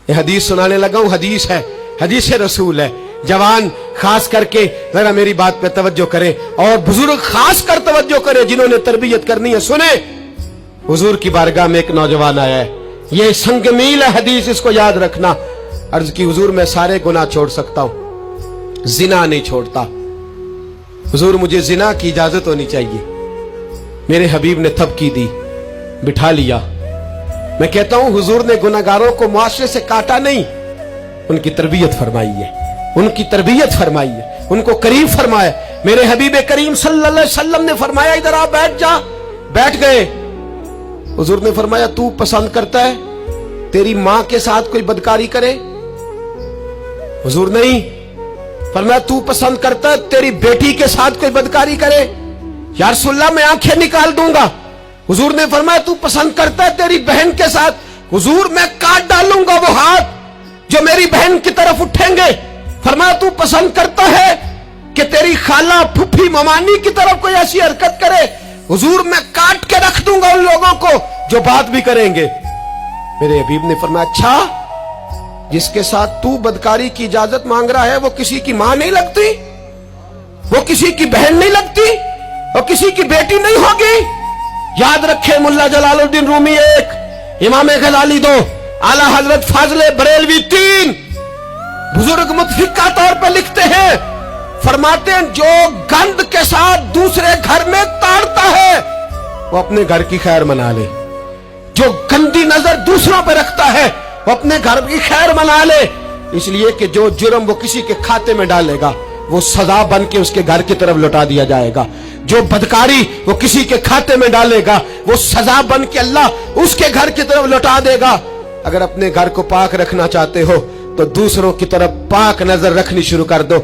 یہ حدیث سنانے لگا ہوں، حدیث ہے، حدیث رسول ہے۔ جوان خاص کر کے ذرا میری بات پہ توجہ کریں، اور بزرگ خاص کر توجہ کریں جنہوں نے تربیت کرنی ہے۔ سنیں، حضور کی بارگاہ میں ایک نوجوان آیا ہے، یہ سنگ میل ہے حدیث، اس کو یاد رکھنا۔ عرض کی حضور میں سارے گناہ چھوڑ سکتا ہوں، زنا نہیں چھوڑتا۔ حضور مجھے زنا کی اجازت ہونی چاہیے۔ میرے حبیب نے تھپکی دی، بٹھا لیا۔ میں کہتا ہوں حضور نے گناہگاروں کو معاشرے سے کاٹا نہیں، ان کی تربیت فرمائی ہے، ان کی تربیت فرمائی ہے، ان کو قریب فرمایا۔ میرے حبیب کریم صلی اللہ علیہ وسلم نے فرمایا ادھر آ، بیٹھ جا۔ بیٹھ گئے۔ حضور نے فرمایا تو پسند کرتا ہے تیری ماں کے ساتھ کوئی بدکاری کرے؟ حضور نہیں۔ فرمایا تو پسند کرتا ہے تیری بیٹی کے ساتھ کوئی بدکاری کرے؟ یا رسول اللہ میں آنکھیں نکال دوں گا۔ حضور نے فرمایا تو پسند کرتا ہے تیری بہن کے ساتھ؟ حضور میں کاٹ ڈالوں گا وہ ہاتھ جو میری بہن کی طرف اٹھیں گے۔ فرمایا تو پسند کرتا ہے کہ تیری خالہ پھپھی ممانی کی طرف کوئی ایسی حرکت کرے؟ حضور میں کاٹ کے رکھ دوں گا ان لوگوں کو جو بات بھی کریں گے۔ میرے حبیب نے فرمایا اچھا، جس کے ساتھ تو بدکاری کی اجازت مانگ رہا ہے وہ کسی کی ماں نہیں لگتی، وہ کسی کی بہن نہیں لگتی، وہ کسی کی بیٹی نہیں ہوگی؟ یاد رکھے ملا جلال الدین رومی 1، امام غزالی 2، اعلی حضرت فاضل بریلوی 3۔ بزرگ متفقہ طور پہ لکھتے ہیں، فرماتے ہیں جو گند کے ساتھ دوسرے گھر میں تاڑتا ہے وہ اپنے گھر کی خیر منا لے، جو گندی نظر دوسروں پہ رکھتا ہے وہ اپنے گھر کی خیر منا لے، اس لیے کہ جو جرم وہ کسی کے کھاتے میں ڈالے گا وہ سزا بن کے اس کے گھر کی طرف لوٹا دیا جائے گا، جو بدکاری وہ کسی کے کھاتے میں ڈالے گا وہ سزا بن کے اللہ اس کے گھر کی طرف لوٹا دے گا۔ اگر اپنے گھر کو پاک رکھنا چاہتے ہو تو دوسروں کی طرف پاک نظر رکھنی شروع کر دو۔